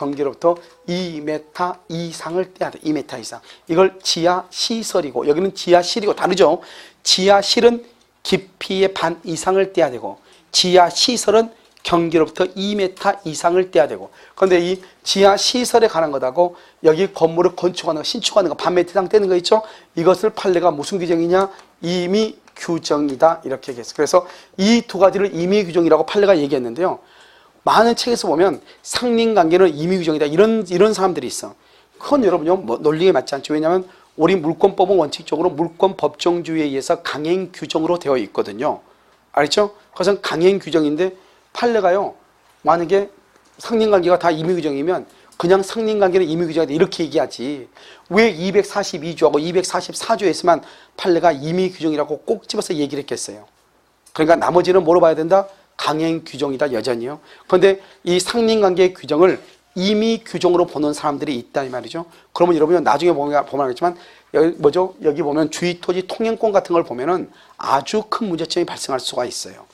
[SPEAKER 1] 2m 이상을 떼야 돼. 2m 이상. 이걸 지하시설이고 여기는 지하실이고 다르죠. 지하실은 깊이의 반 이상을 떼야 되고 지하시설은 경계로부터 2m 이상을 떼야 되고 그런데 이 지하시설에 관한 것하고 여기 건물을 건축하는 거, 신축하는 거, 반 미터 이상 떼는 거 있죠? 이것을 판례가 무슨 규정이냐? 임의 규정이다 이렇게 얘기했어요. 그래서 이 두 가지를 임의 규정이라고 판례가 얘기했는데요. 많은 책에서 보면 상린관계는 임의 규정이다 이런 사람들이 있어. 그건 여러분요 뭐 논리에 맞지 않죠. 왜냐하면 우리 물권법은 원칙적으로 물권 법정주의에 의해서 강행 규정으로 되어 있거든요. 알죠? 그것은 강행 규정인데 판례가요 만약에 상린관계가 다 임의 규정이면 그냥 상린관계는 임의 규정이다 이렇게 얘기하지 왜 242조하고 244조에서만 판례가 임의 규정이라고 꼭 집어서 얘기를 했겠어요. 그러니까 나머지는 뭐로 봐야 된다? 강행 규정이다 여전히요. 그런데 이 상린관계의 규정을 임의 규정으로 보는 사람들이 있다 이 말이죠. 그러면 여러분이 나중에 보면 알겠지만 여기 보면 주의토지 통행권 같은 걸 보면은 아주 큰 문제점이 발생할 수가 있어요.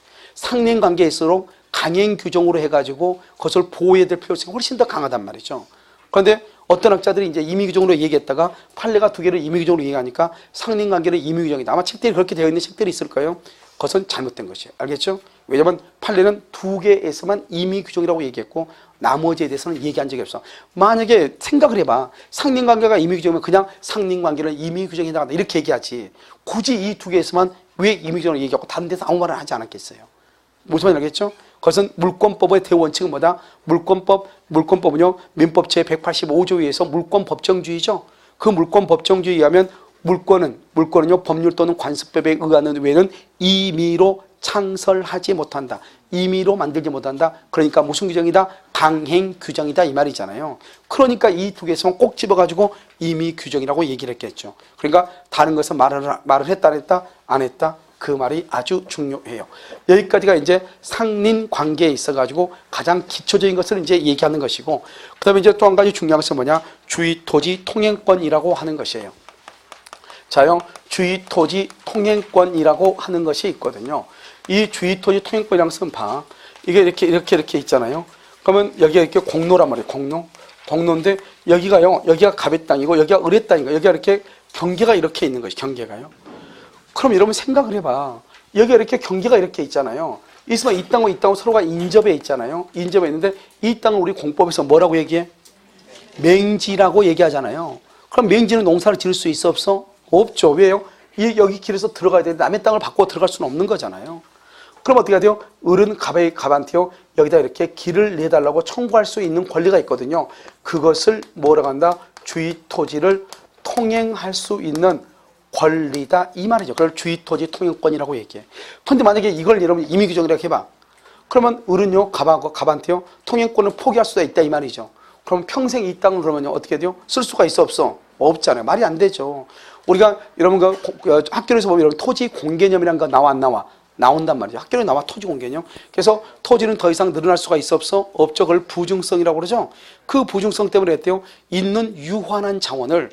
[SPEAKER 1] 상린관계일수록 강행 규정으로 해가지고 그것을 보호해야 될 필요성이 훨씬 더 강하단 말이죠. 그런데 어떤 학자들이 이제 임의 규정으로 얘기했다가 판례가 두 개를 임의 규정으로 얘기하니까 상린관계는 임의 규정이다. 아마 책들이 그렇게 되어 있는 책들이 있을 거예요. 그것은 잘못된 것이에요. 알겠죠? 왜냐하면 판례는 두 개에서만 임의 규정이라고 얘기했고 나머지에 대해서는 얘기한 적이 없어. 만약에 생각을 해봐. 상린관계가 임의 규정이면 그냥 상린관계는 임의 규정이다 이렇게 얘기하지. 굳이 이 두 개에서만 왜 임의 규정을 얘기하고 다른 데서 아무 말을 하지 않았겠어요. 무슨 말인지 알겠죠? 그것은 물권법의 대원칙은 뭐다? 물권법은요 민법 제185조에 의해서 물권 법정주의죠. 그 물권 법정주의에 의하면 물권은요 법률 또는 관습법에 의하는 외에는 임의로 창설하지 못한다. 임의로 만들지 못한다. 그러니까 무슨 규정이다? 강행 규정이다 이 말이잖아요. 그러니까 이 두 개에서만 꼭 집어가지고 임의 규정이라고 얘기를 했겠죠. 그러니까 다른 것은 말을 했다 안 했다? 안 했다? 그 말이 아주 중요해요. 여기까지가 이제 상린 관계에 있어가지고 가장 기초적인 것을 이제 얘기하는 것이고, 그 다음에 이제 또 한 가지 중요한 것은 뭐냐? 주의토지 통행권이라고 하는 것이에요. 자요, 주의토지 통행권이라고 하는 것이 있거든요. 이 주의토지 통행권이라는 것은 봐. 이게 이렇게 있잖아요. 그러면 여기가 이렇게 공로란 말이에요. 공로인데 여기가요, 여기가 갑의 땅이고 여기가 을의 땅이고 여기가 이렇게 경계가 이렇게 있는 것이 경계가요. 그럼 여러분 생각을 해봐. 여기가 이렇게 경계가 이렇게 있잖아요. 있으면 이 땅하고 서로가 인접해 있잖아요. 인접해 있는데 이 땅을 우리 공법에서 뭐라고 얘기해? 맹지라고 얘기하잖아요. 그럼 맹지는 농사를 지을 수 있어 없어? 없죠. 왜요? 여기 길에서 들어가야 되는데 남의 땅을 바꾸어 들어갈 수는 없는 거잖아요. 그럼 어떻게 해야 돼요? 을은 갑한테요, 여기다 이렇게 길을 내달라고 청구할 수 있는 권리가 있거든요. 그것을 뭐라고 한다? 주의토지를 통행할 수 있는 권리다 이 말이죠. 그걸 주의토지 통행권이라고 얘기해. 그런데 만약에 이걸 여러분 임의규정이라고 해봐. 그러면 을은요, 갑한테요, 통행권을 포기할 수가 있다 이 말이죠. 그럼 평생 이 땅을 그러면요 어떻게 돼요? 쓸 수가 있어 없어? 없잖아요. 말이 안 되죠. 우리가 여러분 학교에서 보면 여러분 토지 공개념이라는 거 나와 안 나와? 나온단 말이죠. 학교에 나와 토지 공개념. 그래서 토지는 더 이상 늘어날 수가 있어 없어? 없죠. 그걸 부증성이라고 그러죠. 그 부증성 때문에 했대요. 있는 유한한 자원을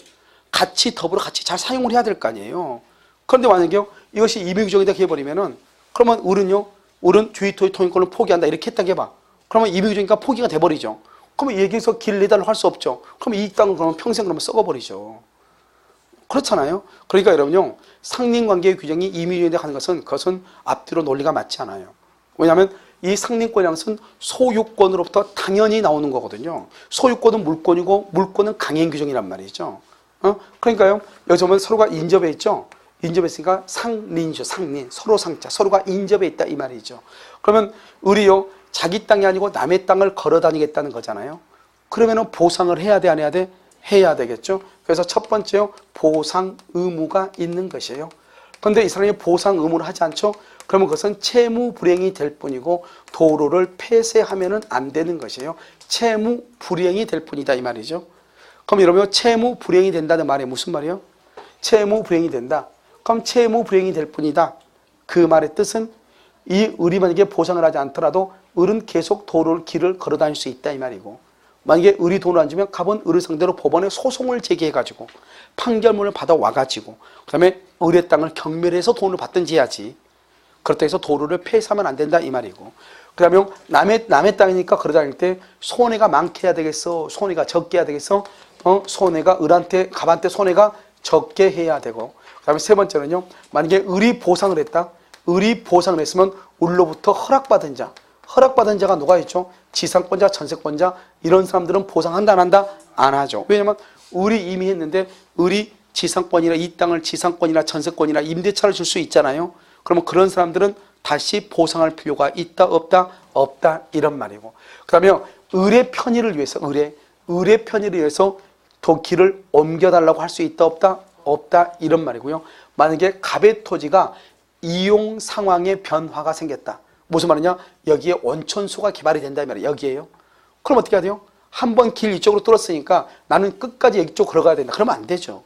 [SPEAKER 1] 더불어 같이 잘 사용을 해야 될 거 아니에요. 그런데 만약에 이것이 임의규정이다 해버리면은 그러면 을은 주의토지 통행권을 포기한다 이렇게 했다 해봐. 그러면 임의규정이니까 포기가 돼버리죠. 그러면 여기서 길 내달라고 할 수 없죠. 그러면 이 땅을 그러면 평생 그러면 썩어버리죠. 그렇잖아요. 그러니까 여러분요, 상린관계의 규정이 임의규정이다 하는 그것은 앞뒤로 논리가 맞지 않아요. 왜냐하면 이 상린권이라는 것은 소유권으로부터 당연히 나오는 거거든요. 소유권은 물권이고 물권은 강행규정이란 말이죠. 그러니까요, 여기서 보면 서로가 인접해 있죠. 인접했으니까 상린이죠. 상린. 서로 상자. 서로가 인접해 있다 이 말이죠. 그러면 을이요, 자기 땅이 아니고 남의 땅을 걸어 다니겠다는 거잖아요. 그러면은 보상을 해야 돼, 안 해야 돼? 해야 되겠죠. 그래서 첫 번째요, 보상 의무가 있는 것이에요. 그런데 이 사람이 보상 의무를 하지 않죠. 그러면 그것은 채무 불이행이 될 뿐이고 도로를 폐쇄하면은 안 되는 것이에요. 채무 불이행이 될 뿐이다 이 말이죠. 그럼 여러분, 채무 불이행이 된다는 말이 무슨 말이에요? 채무 불이행이 된다. 그럼 채무 불이행이 될 뿐이다. 그 말의 뜻은 이 을이 만약에 보상을 하지 않더라도 을은 계속 길을 걸어 다닐 수 있다 이 말이고, 만약에 을이 돈을 안 주면 갑은 을을 상대로 법원에 소송을 제기해가지고 판결문을 받아와가지고 그 다음에 을의 땅을 경멸해서 돈을 받든지 해야지. 그렇다 해서 도로를 폐쇄하면 안 된다 이 말이고, 그 다음에 남의 땅이니까 걸어 다닐 때 손해가 많게 해야 되겠어? 손해가 적게 해야 되겠어? 손해가 갑한테 손해가 적게 해야 되고, 그 다음에 세 번째는요, 만약에 을이 보상을 했다. 을이 보상을 했으면 을로부터 허락받은 자가 누가 있죠? 지상권자, 전세권자, 이런 사람들은 보상한다 안 한다? 안 하죠. 왜냐면 을이 이미 했는데 을이 지상권이나 이 땅을 지상권이나 전세권이나 임대차를 줄 수 있잖아요. 그러면 그런 사람들은 다시 보상할 필요가 있다 없다? 없다 이런 말이고, 그 다음에 을의 편의를 위해서 을의 편의를 위해서 길을 옮겨달라고 할 수 있다 없다? 없다 이런 말이고요. 만약에 갑의 토지가 이용 상황의 변화가 생겼다. 무슨 말이냐? 여기에 온천수가 개발이 된다 이 말이에요. 여기에요. 그럼 어떻게 해야 돼요? 한번 길 이쪽으로 뚫었으니까 나는 끝까지 이쪽 걸어가야 된다. 그러면 안 되죠.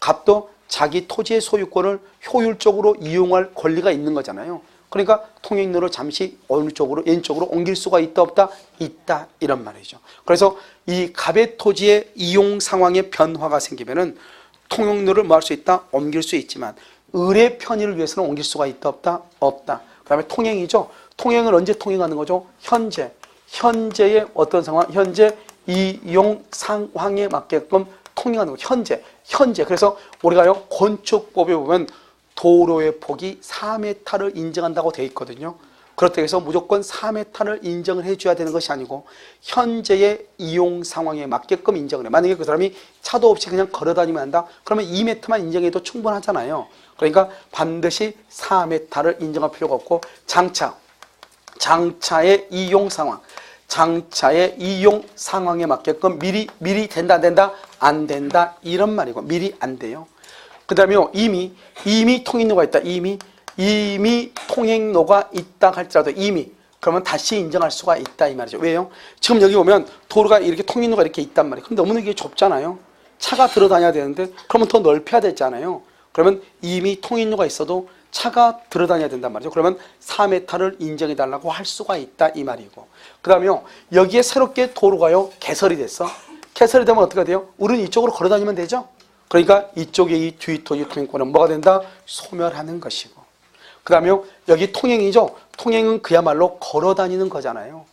[SPEAKER 1] 갑도 자기 토지의 소유권을 효율적으로 이용할 권리가 있는 거잖아요. 그러니까 통행로를 잠시 어느 쪽으로 왼쪽으로 옮길 수가 있다 없다? 있다 이런 말이죠. 그래서 이 갑의 토지의 이용 상황의 변화가 생기면은 통행로를 뭐 할 수 있다? 옮길 수 있지만 을의 편의를 위해서는 옮길 수가 있다 없다? 없다. 그 다음에 통행이죠. 통행을 언제 통행하는 거죠? 현재의 어떤 상황? 현재 이용 상황에 맞게끔 통행하는 거. 현재. 그래서 우리가요, 건축법에 보면 도로의 폭이 4m를 인정한다고 되어 있거든요. 그렇다고 해서 무조건 4m를 인정을 해줘야 되는 것이 아니고 현재의 이용 상황에 맞게끔 인정을 해. 만약에 그 사람이 차도 없이 그냥 걸어 다니면 한다? 그러면 2m만 인정해도 충분하잖아요. 그러니까 반드시 4m를 인정할 필요가 없고, 장차의 이용 상황에 맞게끔 미리 된다 안 된다? 안 된다 이런 말이고, 미리 안 돼요. 그 다음에요, 이미 통행로가 있다. 이미 통행로가 있다 할지라도 그러면 다시 인정할 수가 있다 이 말이죠. 왜요? 지금 여기 보면 도로가 이렇게 통행로가 이렇게 있단 말이에요. 근데 너무 이게 좁잖아요. 차가 들어 다녀야 되는데 그러면 더 넓혀야 되잖아요. 그러면 이미 통행로가 있어도 차가 들어다녀야 된단 말이죠. 그러면 4m를 인정해 달라고 할 수가 있다 이 말이고, 그 다음에요 여기에 새롭게 도로가요 개설이 됐어. 개설이 되면 어떻게 돼요? 우리는 이쪽으로 걸어 다니면 되죠. 그러니까 이쪽에 이 주의토지 통행권은 뭐가 된다? 소멸하는 것이고, 그 다음에 여기 통행이죠. 통행은 그야말로 걸어 다니는 거잖아요.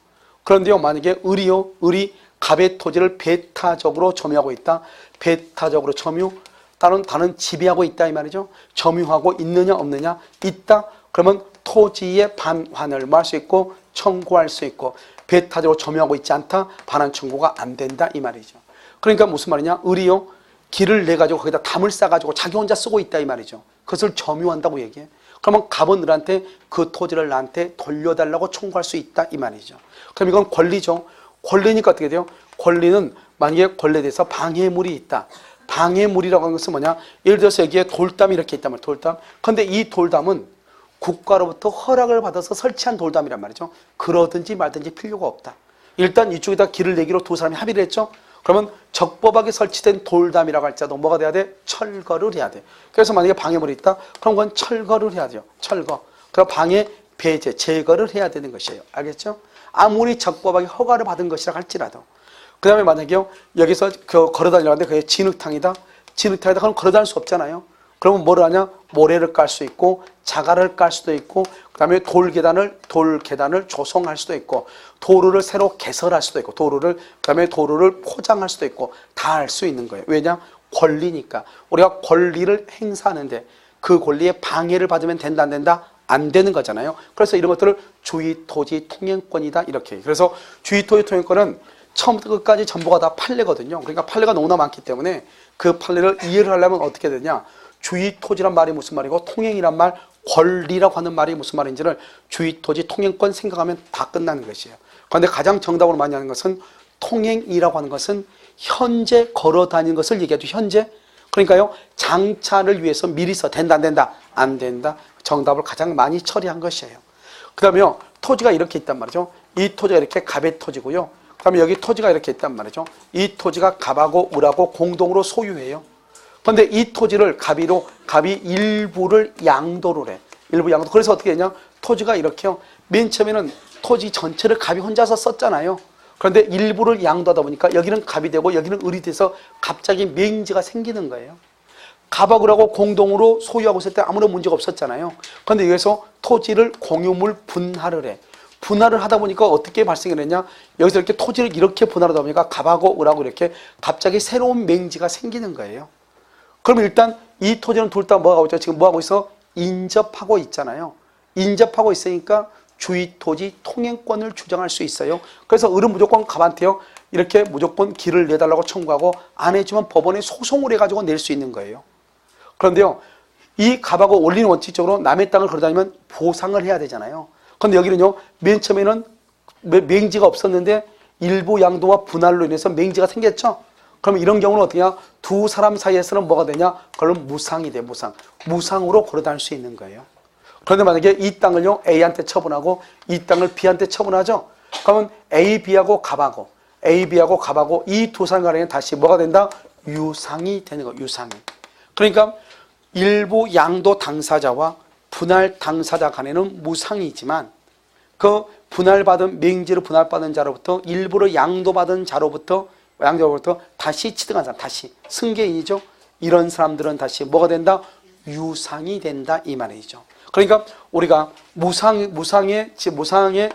[SPEAKER 1] 그런데요 만약에 을이 갑의 토지를 배타적으로 점유하고 있다. 배타적으로 점유, 다른 지배하고 있다 이 말이죠. 점유하고 있느냐 없느냐? 있다. 그러면 토지의 반환을 뭐 할 수 있고 청구할 수 있고, 배타적으로 점유하고 있지 않다. 반환 청구가 안 된다 이 말이죠. 그러니까 무슨 말이냐? 을이요 길을 내 가지고 거기다 담을 싸 가지고 자기 혼자 쓰고 있다 이 말이죠. 그것을 점유한다고 얘기해. 그러면 갑은 을한테 그 토지를 나한테 돌려달라고 청구할 수 있다 이 말이죠. 그럼 이건 권리죠. 권리니까 어떻게 돼요? 권리는 만약에 권리에 대해서 방해물이 있다. 방해물이라고 하는 것은 뭐냐? 예를 들어서 여기에 돌담이 이렇게 있단 말이에요. 돌담. 그런데 이 돌담은 국가로부터 허락을 받아서 설치한 돌담이란 말이죠. 그러든지 말든지 필요가 없다. 일단 이쪽에다 길을 내기로 두 사람이 합의를 했죠. 그러면 적법하게 설치된 돌담이라고 할지라도 뭐가 돼야 돼? 철거를 해야 돼. 그래서 만약에 방해물이 있다? 그럼 그건 철거를 해야 돼요. 철거. 그럼 방해, 배제, 제거를 해야 되는 것이에요. 알겠죠? 아무리 적법하게 허가를 받은 것이라 할지라도. 그 다음에 만약에요 여기서 걸어 다니려는데 그게 진흙탕이다. 진흙탕이다. 그럼 걸어 다닐 수 없잖아요. 그러면 뭐를 하냐? 모래를 깔 수 있고 자갈을 깔 수도 있고, 그 다음에 돌 계단을 조성할 수도 있고, 도로를 새로 개설할 수도 있고, 그 다음에 도로를 포장할 수도 있고, 다 할 수 있는 거예요. 왜냐? 권리니까. 우리가 권리를 행사하는데 그 권리에 방해를 받으면 된다 안 된다? 안 되는 거잖아요. 그래서 이런 것들을 주의토지 통행권이다 이렇게. 그래서 주의토지 통행권은 처음부터 끝까지 전부가 다 판례거든요. 그러니까 판례가 너무나 많기 때문에 그 판례를 이해를 하려면 어떻게 되냐? 주의토지란 말이 무슨 말이고 통행이란 말, 권리라고 하는 말이 무슨 말인지를 주의토지 통행권 생각하면 다 끝나는 것이에요. 그런데 가장 정답으로 많이 하는 것은 통행이라고 하는 것은 현재 걸어 다니는 것을 얘기해도 현재, 그러니까요 장차를 위해서 미리서 된다 안 된다? 안 된다. 정답을 가장 많이 처리한 것이에요. 그 다음에요 토지가 이렇게 있단 말이죠. 이 토지가 이렇게 갑의 토지고요. 그 다음에 여기 토지가 이렇게 있단 말이죠. 이 토지가 갑하고 을하고 공동으로 소유해요. 그런데 이 토지를 갑이 일부를 양도를 해. 일부 양도. 그래서 어떻게 되냐? 토지가 이렇게요. 맨 처음에는 토지 전체를 갑이 혼자서 썼잖아요. 그런데 일부를 양도하다 보니까 여기는 갑이 되고 여기는 을이 돼서 갑자기 맹지가 생기는 거예요. 갑하고 을하고 공동으로 소유하고 있을 때 아무런 문제가 없었잖아요. 그런데 여기서 토지를 공유물 분할을 해. 분할을 하다 보니까 어떻게 발생이 됐냐? 여기서 이렇게 토지를 이렇게 분할하다 보니까 갑하고 을하고 이렇게 갑자기 새로운 맹지가 생기는 거예요. 그럼 일단 이 토지는 둘 다 뭐 하고 있죠? 지금 뭐 하고 있어? 인접하고 있잖아요. 인접하고 있으니까 주의토지 통행권을 주장할 수 있어요. 그래서 을은 무조건 갑한테요 이렇게 무조건 길을 내달라고 청구하고 안 해주면 법원에 소송을 해가지고 낼 수 있는 거예요. 그런데요 이 갑하고 원리는 원칙적으로 남의 땅을 걸어다니면 보상을 해야 되잖아요. 그런데 여기는요 맨 처음에는 맹지가 없었는데 일부 양도와 분할로 인해서 맹지가 생겼죠. 그러면 이런 경우는 어떻게 하냐? 두 사람 사이에서는 뭐가 되냐? 그럼 무상이 돼. 무상으로 걸어다닐 수 있는 거예요. 그런데 만약에 이 땅을요 A한테 처분하고 이 땅을 B한테 처분하죠. 그러면 A, B하고 갑하고 이 두 사람 간에 다시 뭐가 된다? 유상이 되는 거예요. 유상이. 그러니까 일부 양도 당사자와 분할 당사자 간에는 무상이지만 그 맹지를 분할받은 자로부터 일부를 양도받은 자로부터 다시 취득한 사람, 다시 승계인이죠. 이런 사람들은 다시 뭐가 된다? 유상이 된다 이 말이죠. 그러니까 우리가 무상의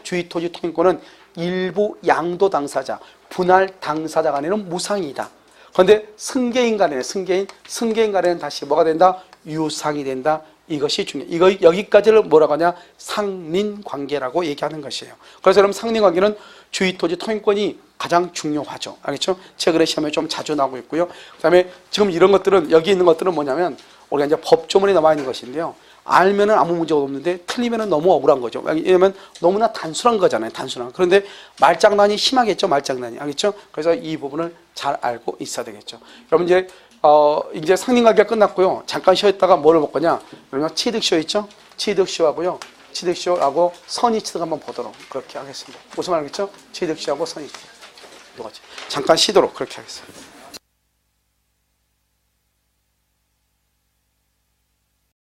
[SPEAKER 1] 주의토지 통행권은 일부 양도 당사자, 분할 당사자 간에는 무상이다. 그런데 승계인 간에는 다시 뭐가 된다? 유상이 된다. 이것이 중요해요. 여기까지를 뭐라고 하냐? 상린관계라고 얘기하는 것이에요. 그래서 여러분 상린관계는 주의토지 통행권이 가장 중요하죠. 알겠죠? 최근에 시험에 좀 자주 나오고 있고요. 그 다음에 지금 이런 것들은 여기 있는 것들은 뭐냐면 우리가 이제 법조문에 나와 있는 것인데요. 알면은 아무 문제가 없는데 틀리면은 너무 억울한 거죠. 왜냐면 너무나 단순한 거잖아요. 단순한. 그런데 말장난이 심하겠죠. 말장난이. 알겠죠? 그래서 이 부분을 잘 알고 있어야 되겠죠. 여러분 이제 상린관계가 끝났고요. 잠깐 쉬었다가 뭐를 볼 거냐? 그러면 취득쇼 있죠? 취득쇼하고 선의 취득 한번 보도록 그렇게 하겠습니다. 무슨 말 알겠죠? 취득쇼하고 선의 취득. 잠깐 쉬도록 그렇게 하겠습니다.